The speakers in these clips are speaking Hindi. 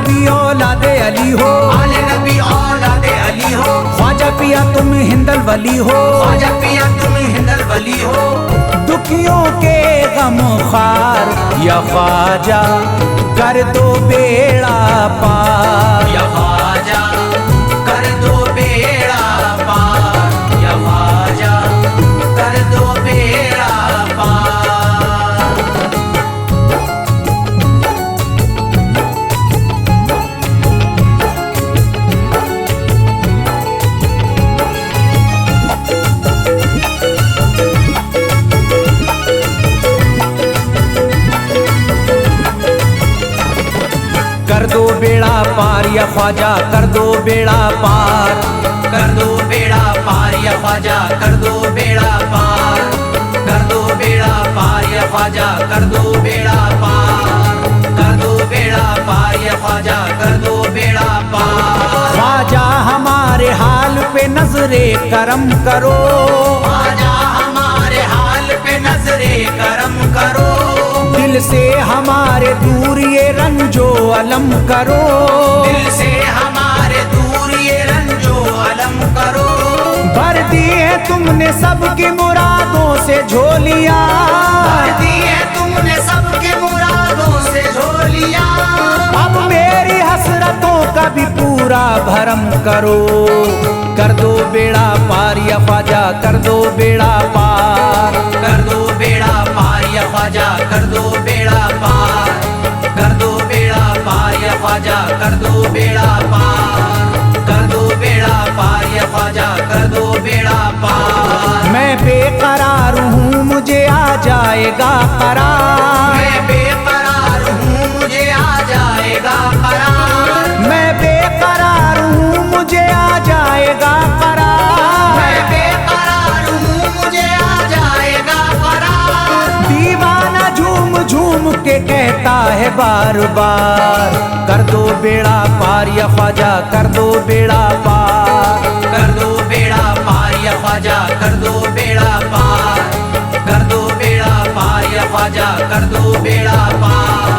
नबी औलादे अली हो, आले नबी औलादे अली हो। ख्वाजा पिया तुम हिंदल वली हो, ख्वाजा पिया तुम हिंदल वली हो। दुखियों के गम खार या ख्वाजा कर दो बेड़ा पार, या ख्वाजा कर दो बेड़ा पार, या ख्वाजा कर दो बेड़ा पार। कर दो बेड़ा पार या ख्वाजा कर दो बेड़ा पार, कर दो बेड़ा पार या ख्वाजा कर दो बेड़ा पार, कर दो बेड़ा पार या ख्वाजा कर दो बेड़ा पार, कर दो बेड़ा पार या ख्वाजा कर दो बेड़ा पार। ख्वाजा हमारे हाल पे नजरे करम करो, ख्वाजा हमारे हाल पे नजरे करम करो। दिल से हमारे दूर ये रंजो अलम करो, दिल से हमारे दूर ये रंजो अलम करो। भर दी है तुमने सबकी मुरादों से झोलियां, भर दी है तुमने सबकी मुरादों से झोलियां। अब मेरी हसरतों का भी पूरा भरम करो। कर दो बेड़ा पार या ख्वाजा कर दो बेड़ा पार, कर दो बेड़ा पार या ख्वाजा कर दो बेड़ा पार, कर दो बेड़ा पार या ख्वाजा कर दो बेड़ा पार, कर दो बेड़ा पार या ख्वाजा कर दो बेड़ा पार। मैं बेकरार हूँ मुझे आ जाएगा करार, मैं बेकरार हूँ मुझे आ जाएगा करार, मैं बेकरार हूँ मुझे आ जाएगा करार, मैं बेकरार हूँ मुझे आ जाएगा करार। दीवाना झूम झूम के कहता है बार बार, कर दो बेड़ा पार या ख्वाजा कर दो बेड़ा पार, कर दो बेड़ा पार या ख्वाजा कर दो बेड़ा पार, कर दो बेड़ा पार या ख्वाजा कर दो बेड़ा पार,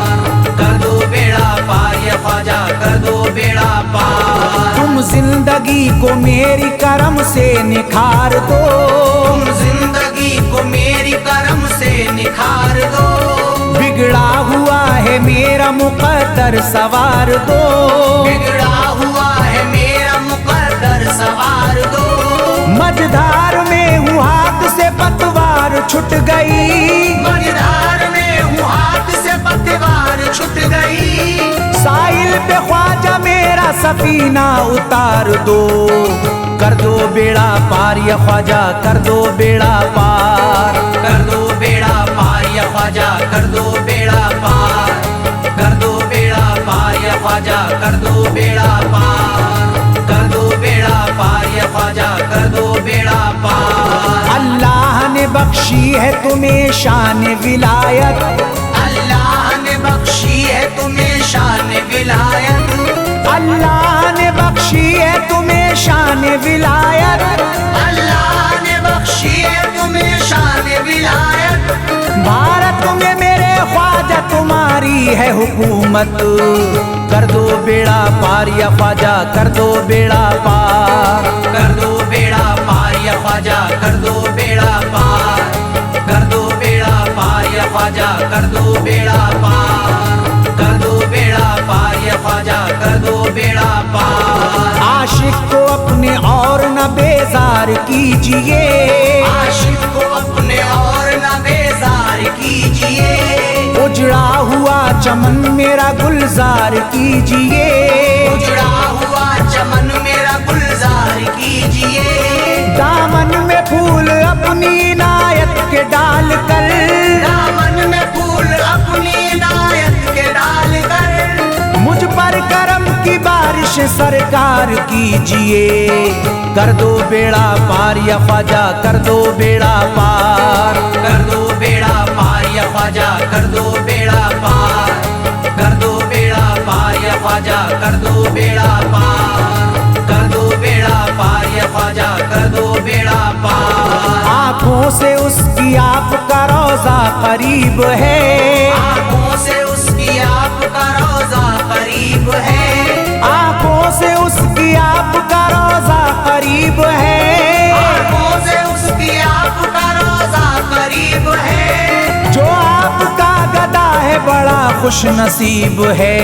कर दो बेड़ा पार या ख्वाजा कर दो बेड़ा पार। तुम जिंदगी को मेरी करम से निखार दो, तुम जिंदगी को मेरी करम से निखार दो। बिगड़ा हुआ है मेरा मुकद्दर सवार दो, बिगड़ा हुआ है मेरा मुकद्दर सवार दो। मझधार में हूँ हाथ से पतवार छूट गई, मझधार में हूँ हाथ से पतवार छूट गई। साहिल पे ख्वाजा मेरा सफीना उतार दो। कर दो बेड़ा पार या ख्वाजा कर दो बेड़ा पार, कर दो बेड़ा पार या ख्वाजा कर दो बेड़ा पार, कर दो बेड़ा पार या ख्वाजा कर दो बेड़ा पार, कर दो बेड़ा पार या ख्वाजा कर दो बेड़ा पार। अल्लाह ने बख्शी है तुम्हें शान विलायत, अल्लाह ने बख्शी है तुम्हें शान विलायत, अल्लाह ने बख्शी है तुम्हें शान विलायत, अल्लाह ने बख्शी है तुम्हें शान विलायत। भारत में मेरे ख्वाजा तुम्हारी है हुकूमत, कर दो बेड़ा पार या ख्वाजा कर दो बेड़ा पार, कर दो बेड़ा पार या ख्वाजा कर दो बेड़ा पार, कर दो बेड़ा पार या ख्वाजा कर दो बेड़ा पार, कर दो बेड़ा पार या ख्वाजा कर दो बेड़ा पार। आशिक को अपने और न बेजार कीजिए, आशिक को अपने और न बेजार कीजिए। उजड़ा हुआ चमन मेरा गुलजार कीजिए, उजड़ा हुआ चमन मेरा गुलजार कीजिए। दामन में फूल अपनी इनायत के डाल कर, दामन में फूल अपनी इनायत के डाल कर। मुझ पर करम की बारिश सरकार कीजिए। कर दो बेड़ा पार या ख्वाजा कर दो बेड़ा पार, कर दो बेड़ा पार या ख्वाजा कर दो बेड़ा पार, कर दो बेड़ा पार या ख्वाजा कर दो बेड़ा पार, कर दो बेड़ा पार या ख्वाजा कर दो बेड़ा पार। आँखों से उसकी आपका रोजा करीब है, आँखों से उसकी आपका रोजा करीब है। बड़ा खुश नसीब है।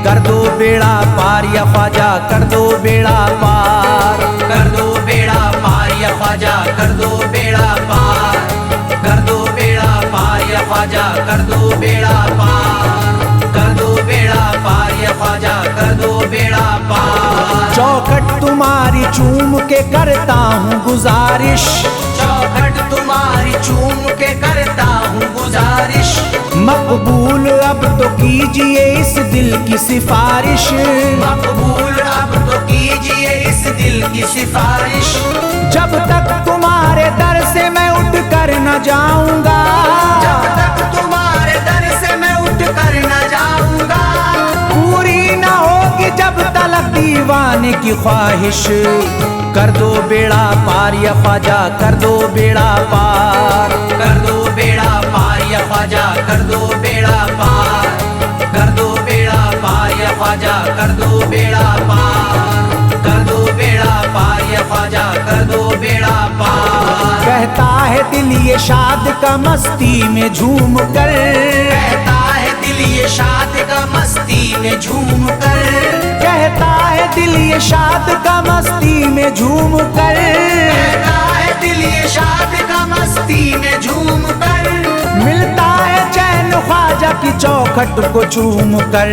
कर दो बेड़ा पार या ख्वाजा, कर दो बेड़ा पार। कर दो बेड़ा पार या ख्वाजा, कर दो बेड़ा पार। कर दो बेड़ा पार या ख्वाजा, कर दो बेड़ा पार। कर दो बेड़ा पार या ख्वाजा, कर दो बेड़ा पार। चौखट तुम्हारी चूम के करता हूँ गुजारिश, चौखट तुम्हारी चूम के करता हूँ गुजारिश। मकबूल अब तो कीजिए इस दिल की सिफारिश। मकबूल अब तो कीजिए इस दिल की सिफारिश। जब तक तुम्हारे दर से मैं उठ कर न जाऊंगा, जब तक तुम्हारे दर से मैं उठ कर न जाऊंगा, पूरी न होगी जब तलक दीवाने की ख्वाहिश। कर दो बेड़ा पार या ख्वाजा, कर दो बेड़ा पार। कर दो बेड़ा पार या ख्वाजा, कर दो बेड़ा पार। कर दो बेड़ा पार या ख्वाजा, कर दो बेड़ा पार। कर दो बेड़ा पार या ख्वाजा, कर दो बेड़ा पार। कहता है दिल ये शाद का मस्ती में झूम कर, कहता है दिल ये शाद का मस्ती में झूम कर। कहता है दिल ये शाद का मस्ती में झूम कर। कहता है दिल ये शाद का मस्ती में झूम कर। मिलता है चैन ख्वाजा की चौखट को चूम कर।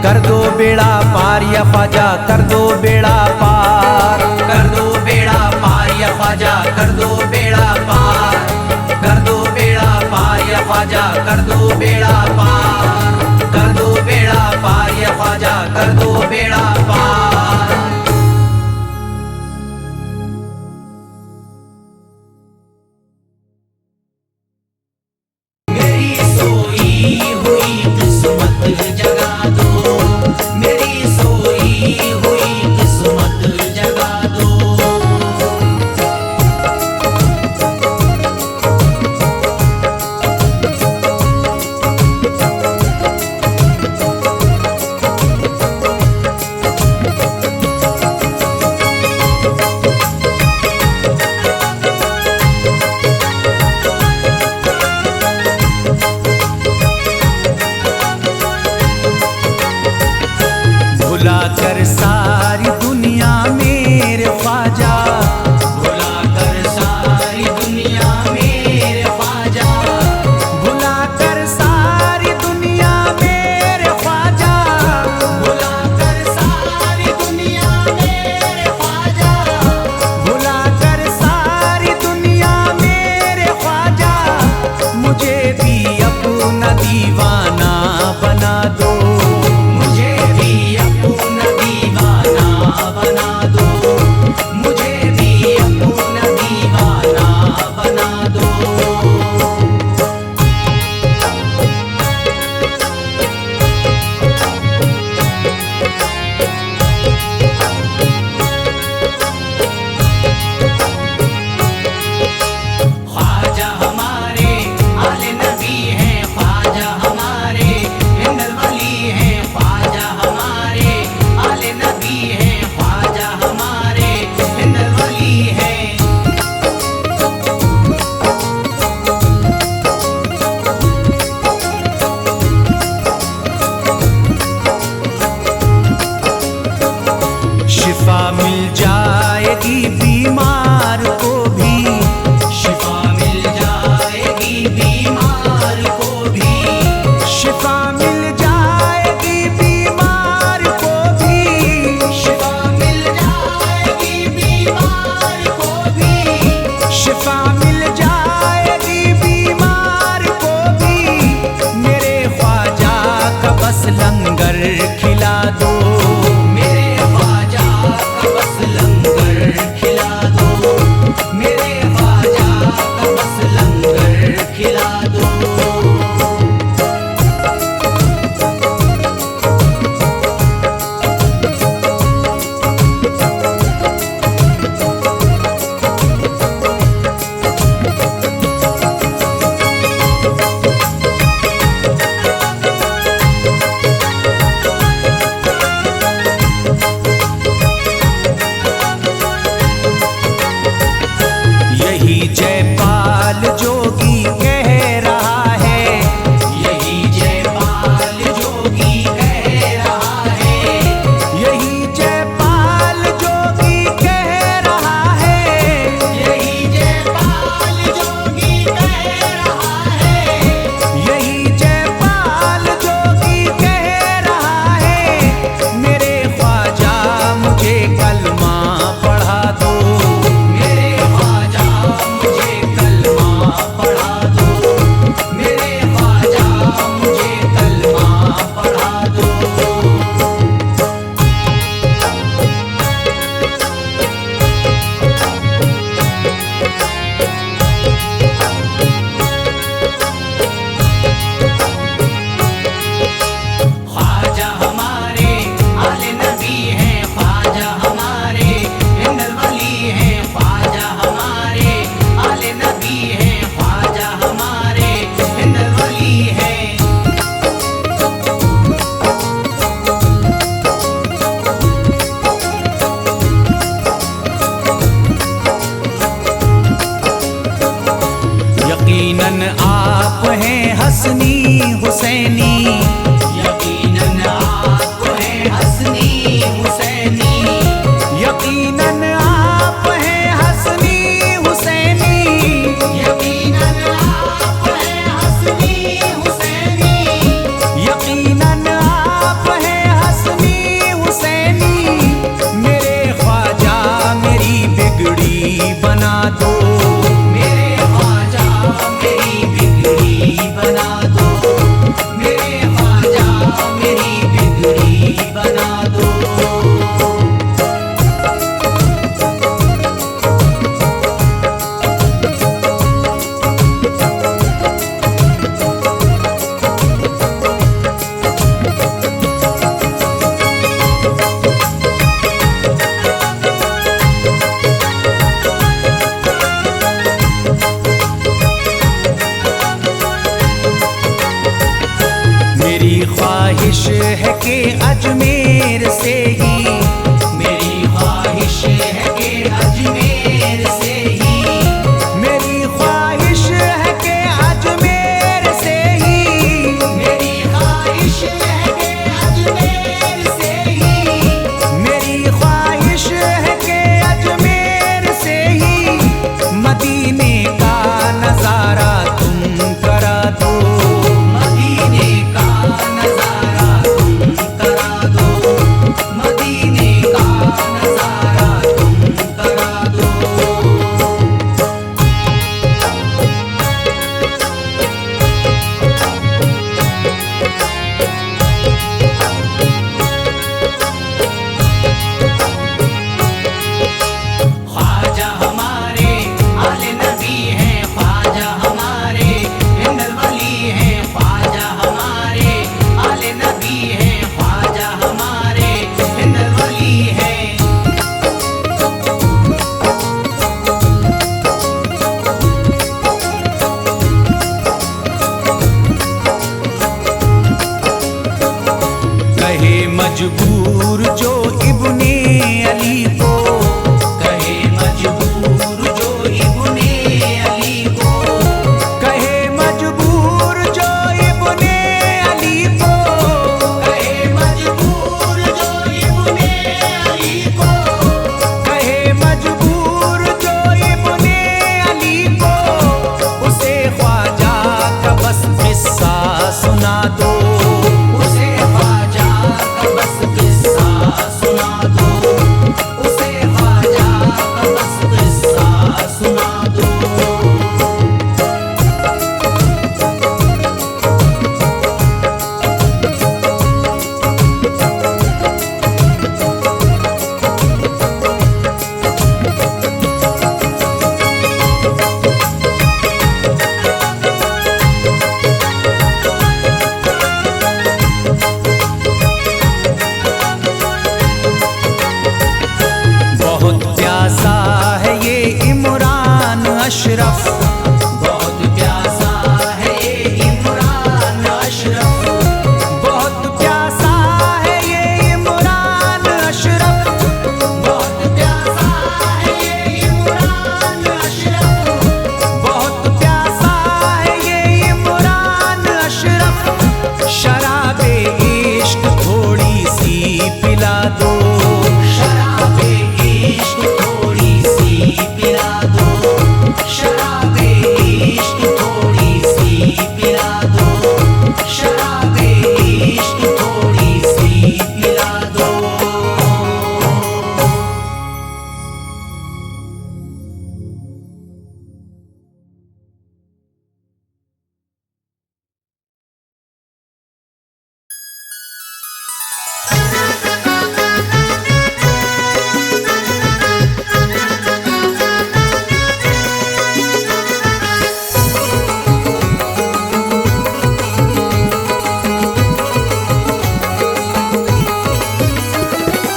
कर दो बेड़ा पार या ख्वाजा, कर दो बेड़ा पार। कर दो बेड़ा पार या ख्वाजा, कर दो बेड़ा पार। कर दो बेड़ा पार या ख्वाजा, कर दो बेड़ा पार। कर दो बेड़ा पार या ख्वाजा, कर दो बेड़ा पार। मेरी सोई हुई किस्मत जगा दो, मेरी सोई हुई किस्मत जगा दो। भुला कर सारी दुनिया मेरे ख्वाजा, भुला कर सारी दुनिया मेरे ख्वाजा। भुला कर सारी दुनिया मेरे ख्वाजा। भुला कर सारी दुनिया मेरे ख्वाजा। भुला कर सारी दुनिया मेरे ख्वाजा। मुझे भी अपना दीवाना बना दो, मुझे भी अपना दीवाना बना दो। मुझे भी अपना दीवाना बना दो। ख्वाजा हमारे आले नबी हैं, ख्वाजा हमारे हिंदल वली हैं। ख्वाजा हमारे आले नबी हैं, ख्वाजा हमारे हिंदल वली हैं। शिफा मिल जाएगी बीमार को भी, शिफा मिल जाएगी बीमार को भी। शिफा मिल जाएगी बीमार को भी। शिफा मिल जाएगी बीमार को भी। शिफा मिल जाएगी बीमार को भी। मेरे ख्वाजा का बस लंगर खिला दो, मेरे ख्वाजा का बस लंगर खिला दो। मेरे ख्वाजा का बस लंगर खिला दो। दो। मेरे ख्वाजा मेरी बिगड़ी बना दो, मेरे ख्वाजा मेरी बिगड़ी बना दो। मेरी ख्वाहिश है कि अजमेर से ही, मेरी ख्वाहिश है कि अजमेर से ही, मेरी ख्वाहिश है कि अजमेर से ही, मेरी ख्वाहिश है कि अजमेर से ही, मेरी ख्वाहिश है कि अजमेर से ही मदीने का नजारा तुम करा दो। मदीने का नजारा तुम करा दो, मदीने का नजारा तुम करा दो। ख्वाजा हमारे आले नबी हैं, ख्वाजा हमारे हिंदल वली हैं, ख्वाजा हमारे आले नबी हैं, ख्वाजा हमारे हिंदल वली हैं। कहे मजबूर जो इब्ने अली को, कहे मजबूर जो इब्ने अली को, कहे मजबूर जो इब्ने अली को, कहे मजबूर जो इब्ने अली को, कहे मजबूर जो इब्ने अली को, उसे ख्वाजा का बस किस्सा सुना दो। उसे ख्वाजा का बस किस्सा सुना दो, उसे ख्वाजा का बस किस्सा सुना दो। बहुत प्यासा है ये इमरान अशरफ, बहुत प्यासा है ये इमरान अशरफ, बहुत प्यासा है ये इमरान अशरफ, बहुत प्यासा है ये इमरान अशरफ, बहुत प्यासा है ये इमरान अशरफ। शराबे इश्क थोड़ी सी पिला दो। शराबे इश्क थोड़ी सी पिला दो, शराबे इश्क थोड़ी सी पिला दो, शराबे इश्क थोड़ी सी पिला दो।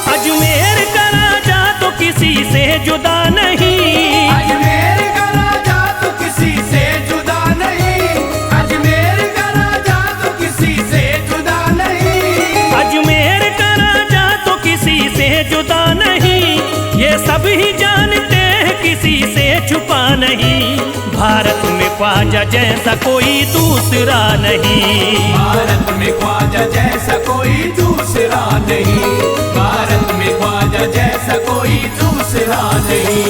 अजमेर का राजा तो किसी से जुदा नहीं, अजमेर का राजा तो किसी से जुदा नहीं, अजमेर का राजा तो किसी से जुदा नहीं, अजमेर का राजा तो किसी से जुदा नहीं, ये सब ही जानते हैं किसी से छुपा नहीं। भारत में ख्वाजा जैसा कोई दूसरा नहीं, भारत में ख्वाजा जैसा कोई दूसरा नहीं, भारत में ख्वाजा जैसा कोई दूसरा नहीं।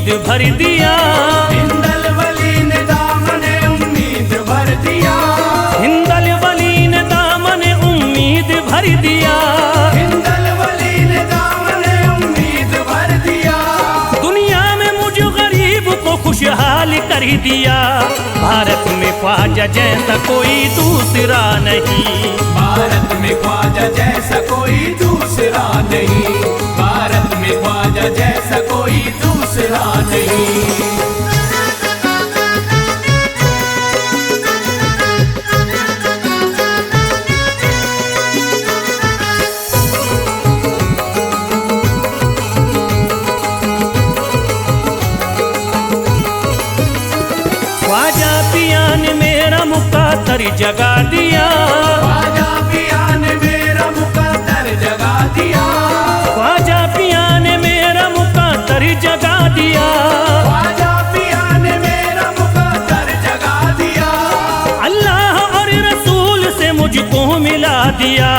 उम्मीद भर दिया। हिंदल वली ने दामन उम्मीद भर दिया। हिंदल वली ने दामन उम्मीद भर दिया। हिंदल वली ने दामन उम्मीद भर दिया। दुनिया में मुझ गरीब को खुशहाल कर दिया। भारत में ख्वाजा जैसा कोई दूसरा नहीं। भारत में ख्वाजा जैसा कोई दूसरा नहीं। भारत में ख्वाजा जैसा कोई दूसरा नहीं। ख्वाजा पिया ने मेरा मुकद्दर जगा दिया। ख्वाजा पिया ने मेरा मुकद्दर जगा दिया। ख्वाजा पिया ने मेरा मुकद्दर जगा दिया। ख्वाजा पिया ने मेरा मुकद्दर जगा दिया। अल्लाह और रसूल से मुझको मिला दिया।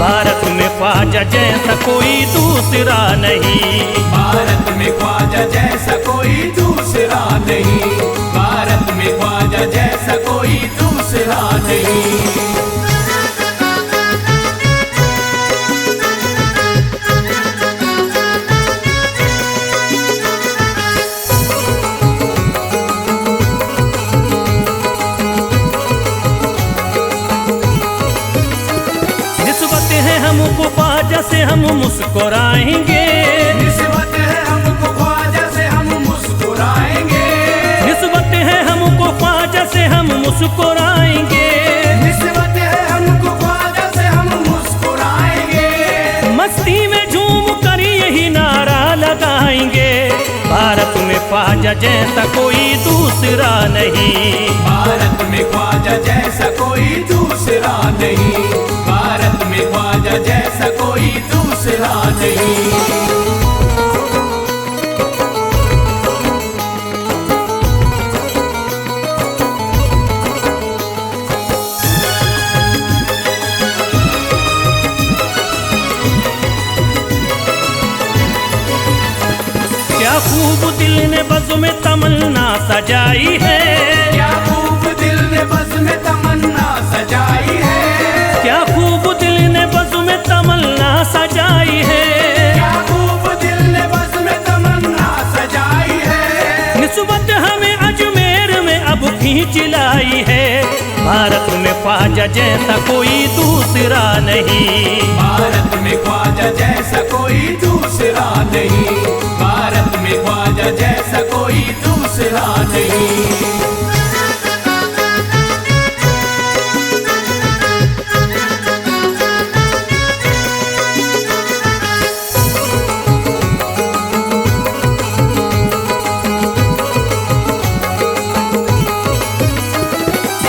भारत में ख्वाजा जैसा कोई दूसरा नहीं। भारत में ख्वाजा जैसा कोई दूसरा नहीं। भारत में ख्वाजा जैसा कोई दूसरा नहीं। निस्बत है हमको ख्वाजा से हम मुस्कुराएंगे। निस्बत है हमको ख्वाजा से हम मुस्कुराएंगे। निस्बत है हमको ख्वाजा से हम मुस्कुराएंगे। निस्बत है हमको ख्वाजा से हम मुस्कुराएंगे। मस्ती में झूम कर यही नारा लगाएंगे। भारत में ख्वाजा जैसा कोई दूसरा नहीं। भारत में ख्वाजा जैसा कोई दूसरा नहीं। भारत में ख्वाजा जैसा कोई दूसरा नहीं। क्या खूब दिल ने बज़्म में तमन्ना सजाई है। क्या खूब दिल ने बज़्म में तमन्ना सजाई है। क्या खूब दिल ने बज़्म में तमन्ना सजाई है। क्या खूब दिल ने बज़्म में तमन्ना सजाई है। निस्बत हमें अजमेर में अब खींच लाई है। भारत में ख्वाजा जैसा कोई दूसरा नहीं। भारत में ख्वाजा जैसा कोई दूसरा नहीं। भारत में ख्वाजा जैसा कोई दूसरा नहीं।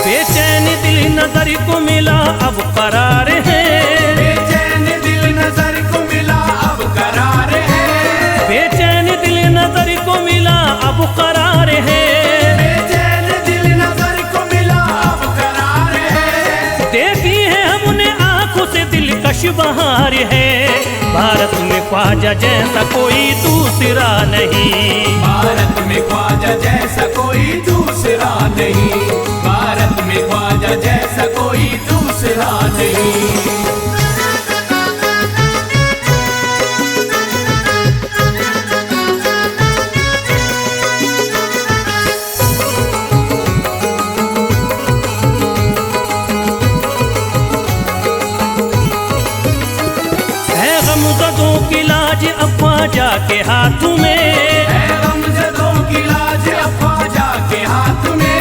बेचैन दिल नजर को मिला अब करार है। बेचैन दिल नजर को मिला अब करार है। बेचैन दिल नजर को मिला अब करार है। बेचैन दिल नजर को मिला अब करार है। देखी है हमने आंखों से दिलकश बहार है। भारत में ख्वाजा जैसा कोई दूसरा नहीं। भारत में ख्वाजा जैसा कोई दूसरा नहीं। भारत में ख्वाजा जैसा कोई दूसरा नहीं। है गमज़दों की लाज अब ख्वाजा के हाथ में। है गमज़दों की लाज अब ख्वाजा के हाथ में।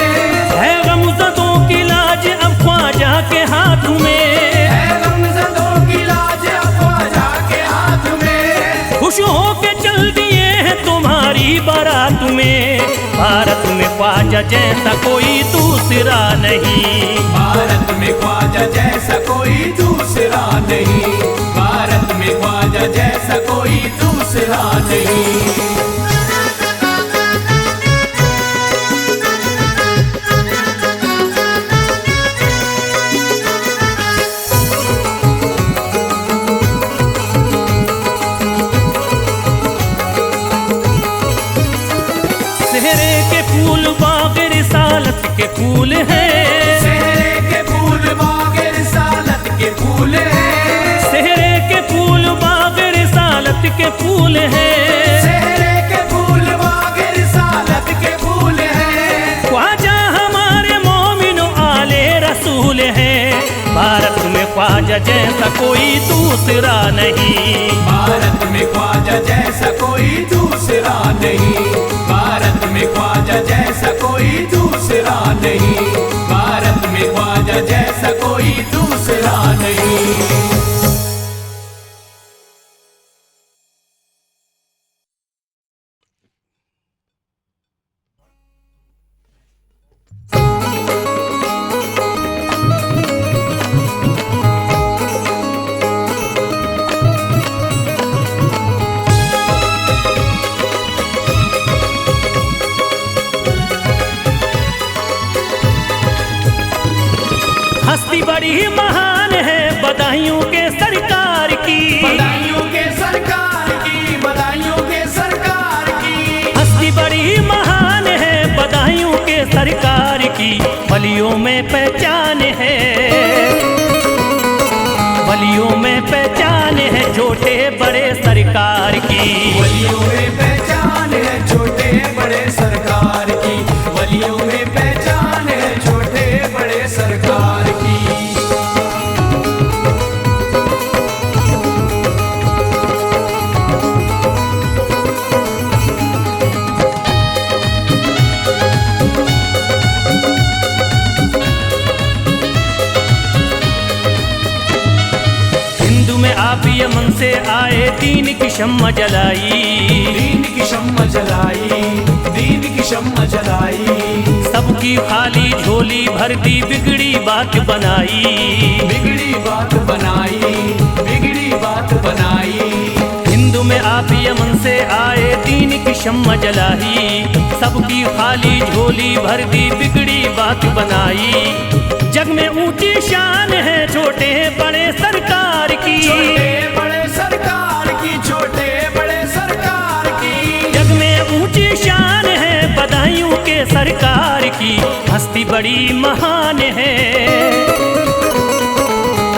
है गमज़दों की लाज अब ख्वाजा के हाथ में। है गमज़दों की लाज अब ख्वाजा के हाथ में। खुश होके चल दिए हैं तुम्हारी बारात में। भारत में ख्वाजा जैसा कोई दूसरा नहीं। भारत में ख्वाजा जैसा कोई दूसरा नहीं। भारत में ख्वाजा जैसा कोई दूसरा नहीं। के फूल हैं। सेहरे के फूल बाग रिसालत के फूल हैं। सेहरे के फूल बाग रिसालत के फूल हैं। सेहरे के फूल बाग रिसालत के फूल हैं। ख्वाजा हमारे मोमिनो आले रसूल हैं। भारत में ख्वाजा जैसा कोई दूसरा नहीं। भारत में ख्वाजा जैसा कोई दूसरा नहीं। भारत में ख्वाजा जैसा कोई दूसरा नहीं। भारत में ख्वाजा जैसा कोई दूसरा नहीं। हस्ती बड़ी महान है बदायूं के सरकार की। बदायूं के सरकार की। बदायूं के सरकार की। हस्ती बड़ी महान है बदायूं के सरकार की। बलियों में पहचान है। बलियों में पहचान है छोटे बड़े सरकार की। वलियों में पहचान है छोटे बड़े सरकार की। वलियों में पहचान है छोटे बड़े सरकार की। हिंदू में आप यमन से आए दीन की शम्मा जलाई। दीन की शम्मा जलाई। दीन की शम्मा जलाई। सबकी खाली झोली भर दी बिगड़ी बात बनाई। बिगड़ी बात बनाई। बिगड़ी बात बनाई। हिंदू में आप यमन से आए दीन की शम्मा जलाई। सबकी खाली झोली भर दी बिगड़ी बात बनाई। जग में ऊंची शान है छोटे बड़े सरकार की। छोटे बड़े सरकार की। छोटे बड़े सरकार की। जग में ऊंची शान है बदायूं के सरकार की। हस्ती बड़ी महान है।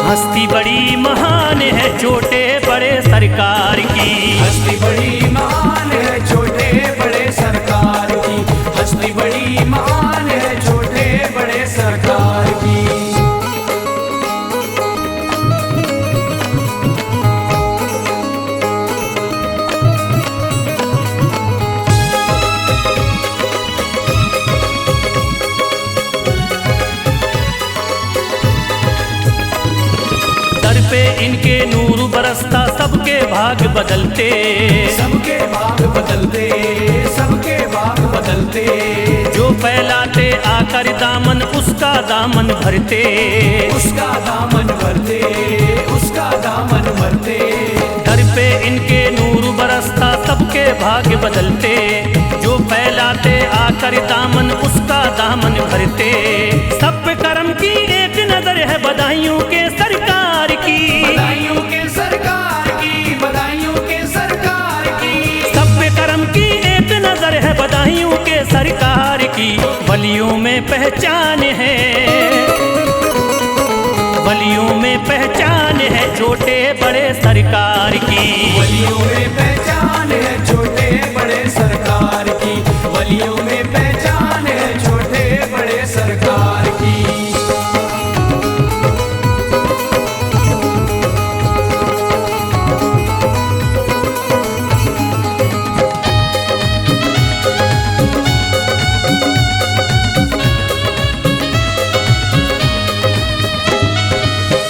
हस्ती बड़ी महान है छोटे बड़े सरकार की। हस्ती बड़ी महान है छोटे बड़े सरकार की। हस्ती बड़ी महान है छोटे बड़े सरकार की। दर पे इनके नूर बरसता सबके भाग बदलते। सबके भाग बदलते। सबके भाग बदलते। जो फैलाते आकर दामन उसका दामन भरते। उसका दामन भरते। उसका दामन भरते। दर पे इनके नूर बरसता सबके भाग बदलते। जो फैलाते आकर दामन उसका दामन भरते। सब पे करम की एक नजर है बदायूं के सरकार की। बदायूं के सरकार की। बदायूं के सरकार की। सब पे करम की एक नजर है बदायूं के सरकार की। बलियों में पहचान है। बलियों में पहचान है छोटे बड़े सरकार की। वलियों में पहचान है छोटे बड़े सरकार की। वलियों में पहचान है छोटे बड़े सरकार की।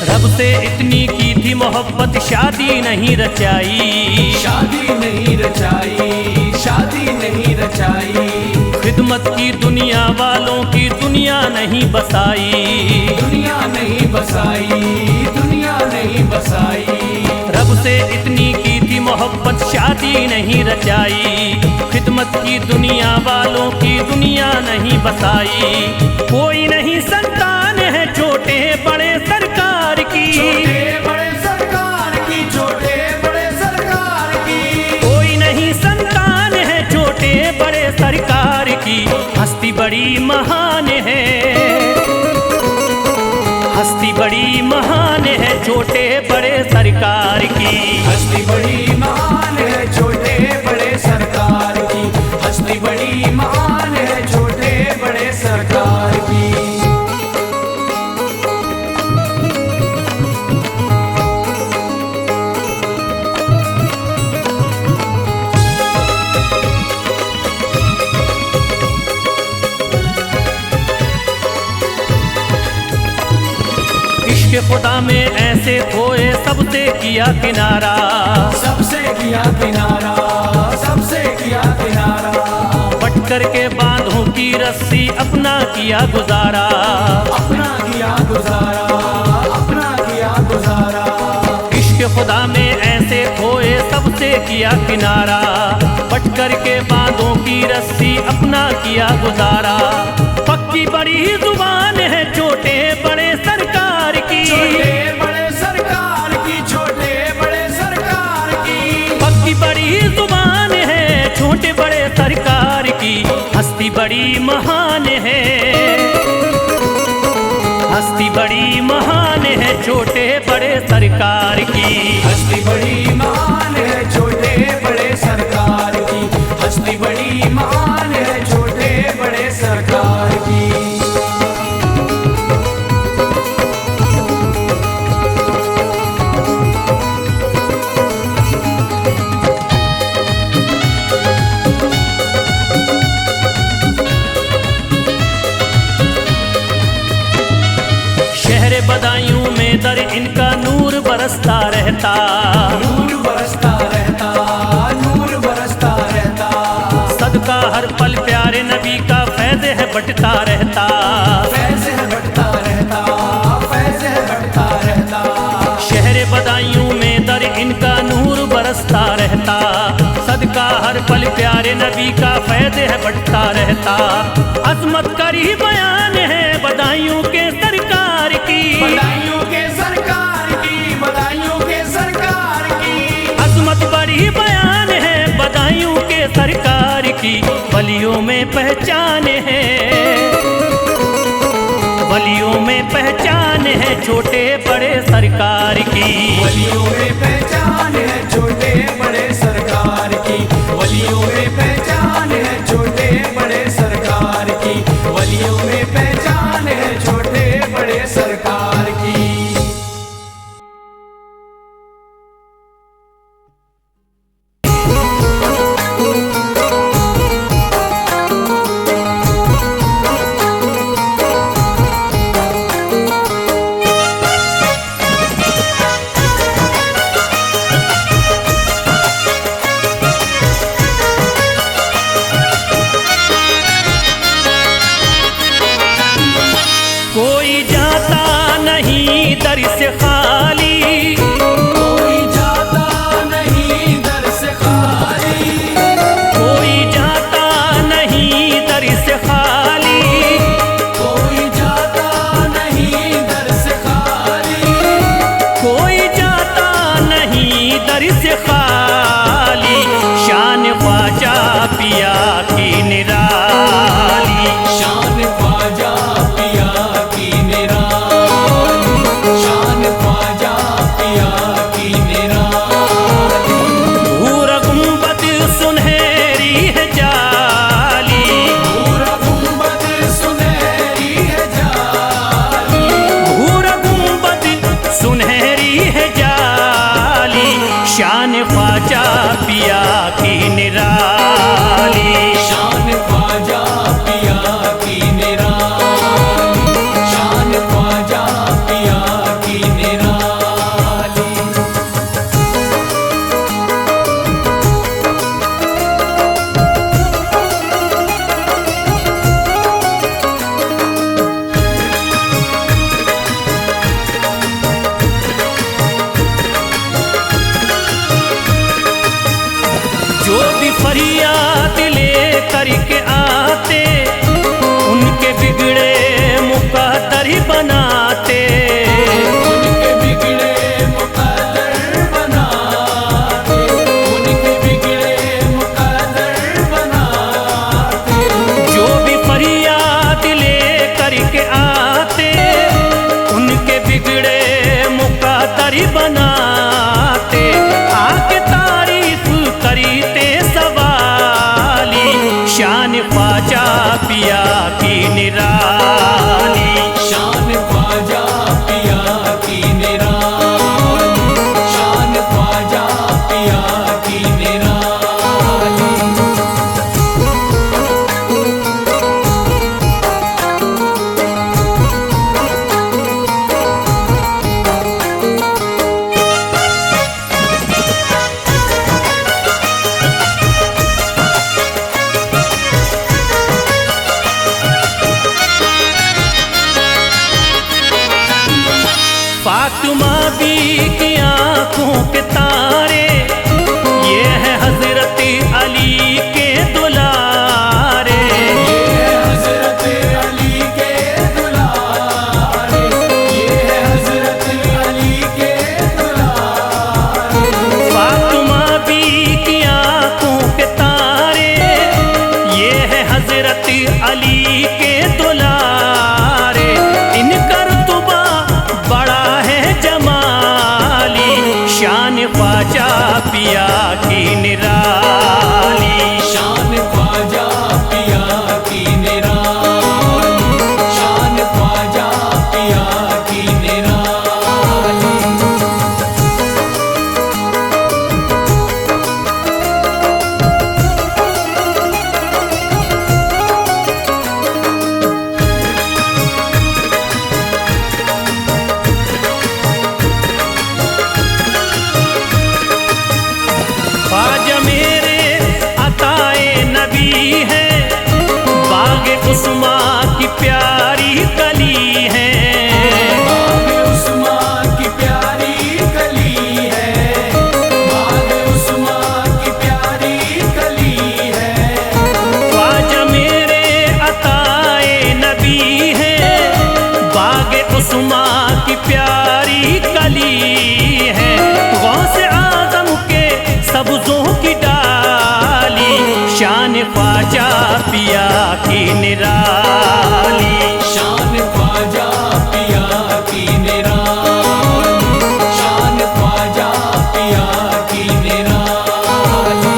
रब से इतनी की थी मोहब्बत शादी नहीं रचाई। शादी नहीं रचाई। शादी नहीं रचाई। खिदमत की दुनिया वालों की दुनिया नहीं बसाई। दुनिया नहीं बसाई। दुनिया नहीं बसाई। रब से इतनी की थी मोहब्बत शादी नहीं रचाई। खिदमत की दुनिया वालों की दुनिया नहीं बसाई। कोई नहीं संतान है छोटे बड़े सरकार की। छोटे बड़े सरकार की। छोटे बड़े सरकार की। कोई नहीं संतान है छोटे बड़े सरकार की। हस्ती बड़ी महान है, हस्ती बड़ी महान है छोटे बड़े सरकार की। हस्ती बड़ी महान है छोटे बड़े सरकार की, हस्ती बड़ी महान है छोटे बड़े सरकार की। इश्क खुदा में ऐसे खोए सबसे किया किनारा, सबसे किया किनारा, सबसे किया किनारा। पट करके बांधों की रस्सी अपना किया गुजारा, अपना किया गुजारा, अपना किया गुजारा। इश्क खुदा में ऐसे खोए सबसे किया किनारा, पट करके बांधों की रस्सी अपना किया गुजारा। पक्की बड़ी जुबान है छोटे बड़े सरकार की, छोटे बड़े सरकार की, छोटे बड़े सरकार की। पक्की बड़ी जुबान है छोटे बड़े सरकार की। हस्ती बड़ी महान है, हस्ती बड़ी महान है छोटे बड़े सरकार की। हस्ती बड़ी महान है छोटे बड़े सरकार की, हस्ती बड़ी महान है छोटे बड़े सरकार की। शहर बदायूं में दर इनका नूर बरसता रहता, नूर बरसता रहता, नूर बरसता रहता। सदका हर पल प्यारे नबी का फैज़ है बटता रहता, फैज़ है बटता रहता, फैज़ है बटता रहता। शहर बदायूं में दर इनका नूर बरसता रहता, सदका हर पल प्यारे नबी का फैज़ है बटता रहता। अज़मत करी बयान है बदायूं के सरकार की, बदायूं के सरकार की, बदायूं के सरकार की। अज़मत बड़ी बयान है बदायूं के सरकार की। वलियों में पहचान है, वलियों में पहचान है छोटे बड़े सरकार की। वलियों में पहचान है छोटे बड़े सरकार की, वलियों में पहचान है छोटे बड़े सरकार की, वलियों में पहचान है छोटे बड़े सरकार की। कोई जाता नहीं दर से खाली, कोई जाता नहीं दर से खाली, कोई जाता नहीं दर से खाली, कोई जाता नहीं दर से खाली, कोई जाता नहीं दर से खाली। शान ख्वाजा पिया की निराली, शान ख्वाजा पिया की निराली, शान ख्वाजा पिया की निराली। भूर गुंबद सुनहरी है जाली, पूरा गुंबद सुनहरी है जाली, भूर गुंबद सुनहरी है जाली। शान ख्वाजा पिया की निराली, शान ख्वाजा पिया की निराली, शान ख्वाजा पिया की निराली। जो भी फरियाद ले करके आते उनके बिगड़े मुकद्दर ही बनाते, उनके बिगड़े मुकद्दर बनाते, उनके बिगड़े मुकद्दर बनाते। जो भी फरियाद दफ्तरी बनाते, आके तारीफ करीते सवाली, शान ख्वाजा पिया की निराली। शान ख्वाजा पिया की निराली, शान ख्वाजा पिया की निराली। फातिमा बी की आंखों के तारे, ये है हजरत अली के दुलारे। ये है हजरत अली के दुलारे, ये है हजरत अली के दुलारे। फातिमा बी की आंखों के तारे, ये है हजरत अली के दुलारे। इनका रुतबा बड़ा है जमाली, शान ख्वाजा पिया की निराली। शान ख्वाजा पिया की निराली, शान ख्वाजा पिया की निराली। ख्वाजा मेरे अताए नबी है, बाग उस्मा की प्यारी कली है। बाग उस्मा की प्यारी कली है, बाग उस्मा की प्यारी कली है। ख्वाजा मेरे अताए नबी है, बाग उस्मा की प्यारी कली है। गौसे आजम के सब्जों की डाली, शान ख्वाजा पिया की निराली। शान ख्वाजा पिया की निराली, शान ख्वाजा पिया की निराली।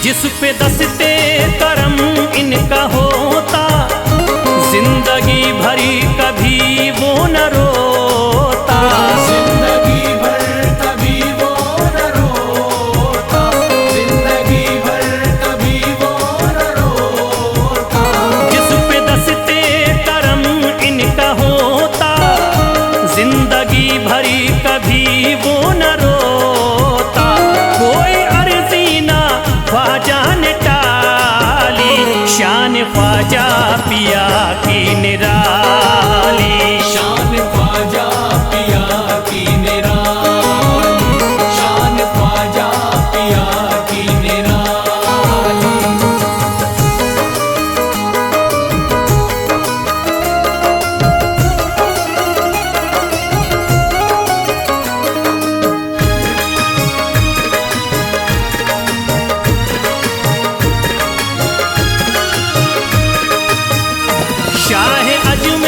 जिस पे दस्ते करम इनका होता, जिंदगी भरी कभी वो न रोता। जिंदगी भर कभी वो न रोता, जिंदगी भर कभी वो न रोता। जिस पे दस्ते करम इनका होता, जिंदगी भरी कभी वो न रोता। कोई अर्जी ना ख्वाजा ने टाली, शान ख्वाजा पिया की निराली। शान ख्वाजा पिया की निराली, शान ख्वाजा पिया की निराली। शाह अजमेर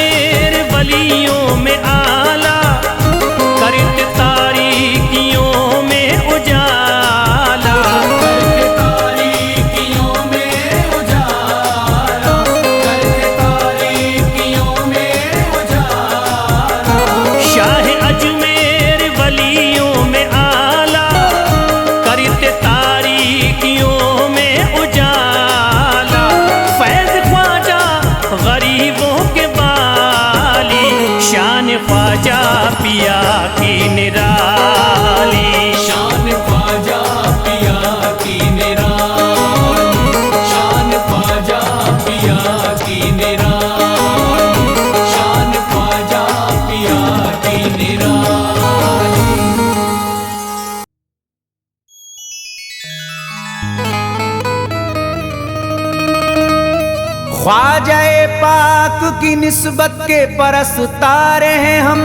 ख्वाजाए पाक की निस्बत के परस्तार हैं हम,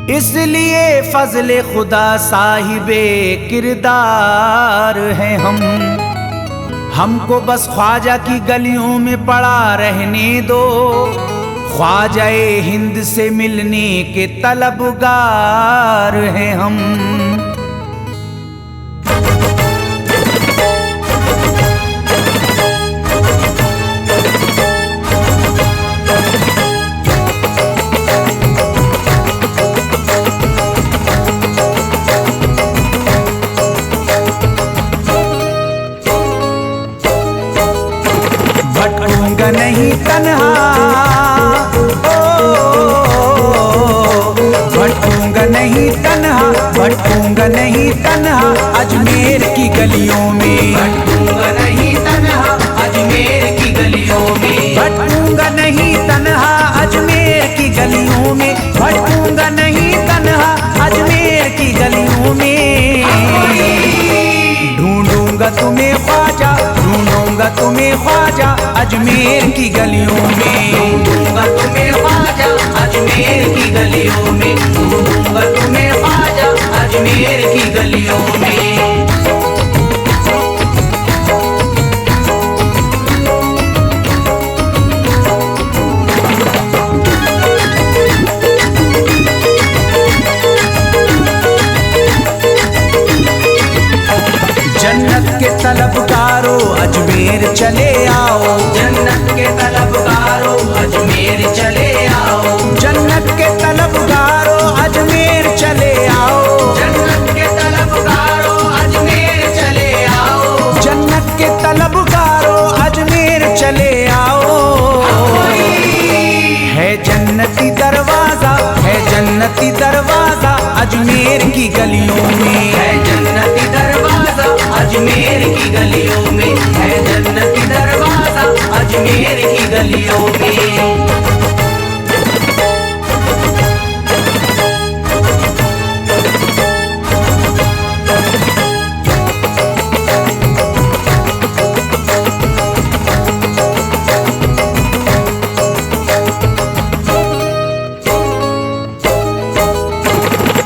इसलिए फजले खुदा साहिबे किरदार हैं हम। हमको बस ख्वाजा की गलियों में पड़ा रहने दो, ख्वाजाए हिंद से मिलने के तलबगार हैं हम। भटकूंगा नहीं तन्हा, भटकूंगा नहीं तन्हा, भटकूंगा नहीं तन्हा अजमेर की गलियों में, भटकूंगा नहीं तन्हा अजमेर की गलियों में, भटकूंगा नहीं तन्हा अजमेर की गलियों में, भटकूंगा नहीं तन्हा अजमेर की गलियों में। ढूंढूंगा तुम्हें ख्वाजा, ढूंढूंगा तुम्हें ख्वाजा अजमेर की गलियों में, ढूंढूंगा तुम्हें ख्वाजा अजमेर की गलियों में, ढूंढूंगा तुम्हें ख्वाजा अजमेर की गलियों में। जन्नत के तलबगारों अजमेर चले आओ, जन्नत के तलबगारों अजमेर चले आओ, जन्नत के तलबगारों अजमेर चले आओ, जन्नत के तलबगारों अजमेर चले आओ, जन्नत के तलबगारों अजमेर चले आओ। है जन्नती दरवाजा, है जन्नती दरवाजा अजमेर की गलियों में, है जन्नती दरवाजा अजमेर की गलियों में, है जन्नती दरवाजा अजमेर की गलियों में।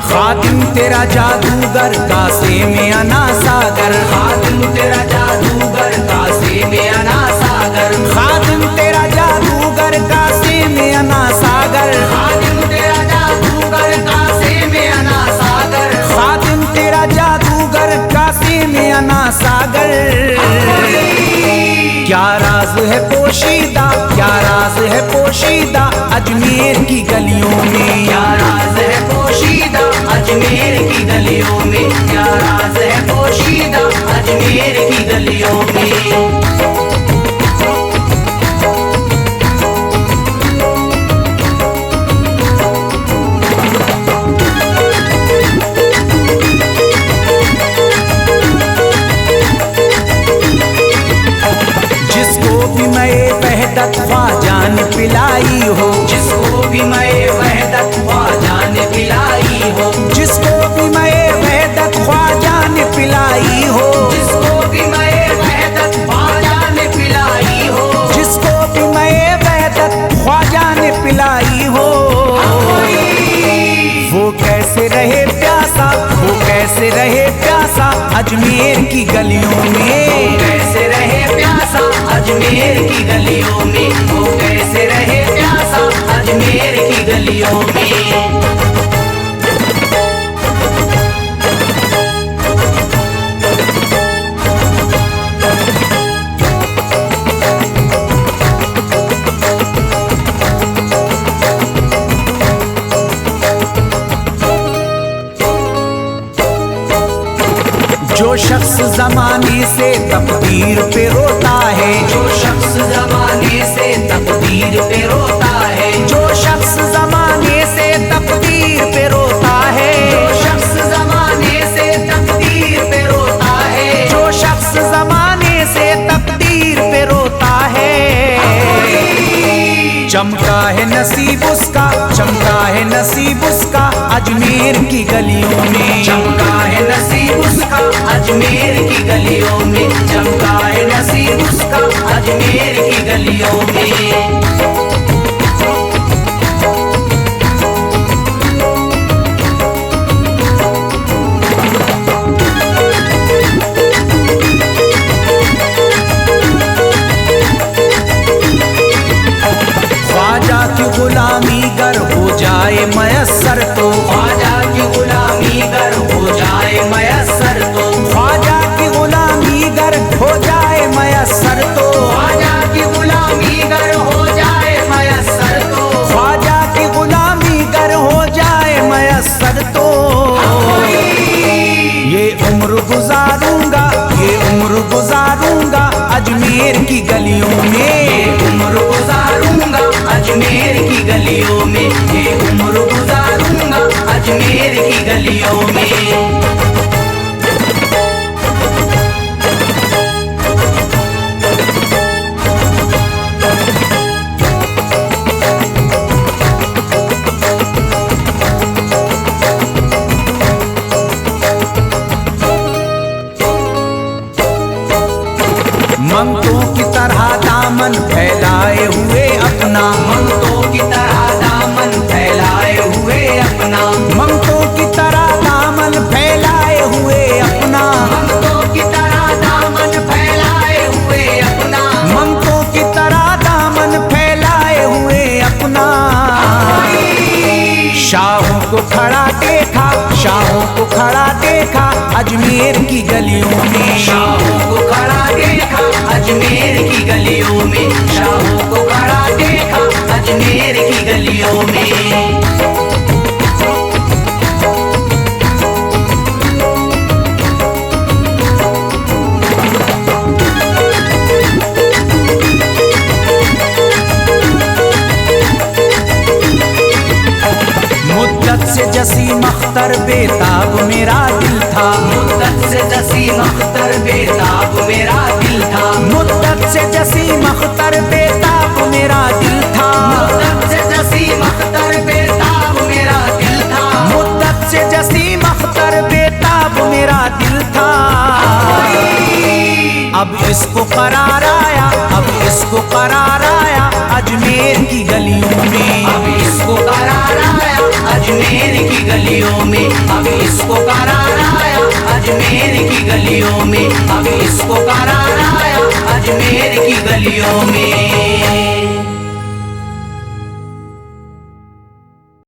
खातिम तेरा जादूगर कासे में अना सागर, खातिम तेरा जादूगर कासे में अना सागर, खातिम तेरा जादूगर कासे में अना सागर, खातिम तेरा जादूगर कासे में अना सागर, खातिम तेरा जादूगर कासे में अना सागर। क्या राज है पोशीदा, क्या राज है पोशीदा अजमेर की गलियों में, क्या राज है पोशीदा अजमेर की गलियों में, क्या राज है पोशीदा अजमेर की गलियों में। जिसको भी मैं वहदत ख्वाजा ने पिलाई हो, जिसको भी मैं वहदत ख्वाजा ने पिलाई हो, जिसको भी मैं वहदत ख्वाजा ने पिलाई हो, जिसको भी मैं वहदत ख्वाजा ने पिलाई हो, जिसको भी मैं वहदत ख्वाजा ने पिलाई हो। वो कैसे रहे प्यासा, वो कैसे रहे प्यासा अजमेर की गलियों में, कैसे रहे प्यासा अजमेर की गलियों में, वो कैसे रहे प्यासा अजमेर की गलियों में। जो शख्स जमाने से तकदीर पे रोता है, जो शख्स जमाने से तकदीर पे रोता है, जो शख्स जमाने से तकदीर पे रोता है, जो शख्स जमाने से तकदीर पे रोता है, जो शख्स जमाने से तकदीर पे रोता है। चमका है नसीब उसका, चमका है नसीब उसका अजमेर की गलियों में, चमका है नसीब उसका अजमेर की गलियों में, चमका है नसीब उसका अजमेर की गलियों अजमेर की गलियों में। उम्र गुजारूंगा अजमेर की गलियों में, ये उम्र गुजारूंगा अजमेर की गलियों में। ममतों की तरह दामन फैलाए हुए अपना, ममतों की तरह दामन फैलाए हुए अपना, ममतों की तरह दामन फैलाए हुए अपना, ममतों की तरह दामन फैलाए हुए अपना, ममतों की तरह दामन फैलाए हुए अपना। शाहों को खड़ा देखा, शाहों को खड़ा देखा अजमेर की गलियों में। शाहों को खड़ा देखा अजमेर की गलियों में, शाहों को खड़ा देखा अजमेर की गलियों में। मुद्दत से जसीम अख्तर बेताब मेरा दिल था, मुद्दत से जसीम अख्तर बेताब मेरा दिल था, मुद्दत से जसीम अख्तर बेताब मेरा दिल था, मुद्दत से जसीम अख्तर बेताब मेरा दिल था, मुद्दत से जसीम अख्तर बेताब मेरा दिल था। अब इसको करार आया, अब इसको करार आया अजमेर की गलियों में। अब इसको करार आया अजमेर की गलियों में, अब इसको करार आया अजमेर की गलियों में, अब इसको करार आया अजमेर की गलियों में।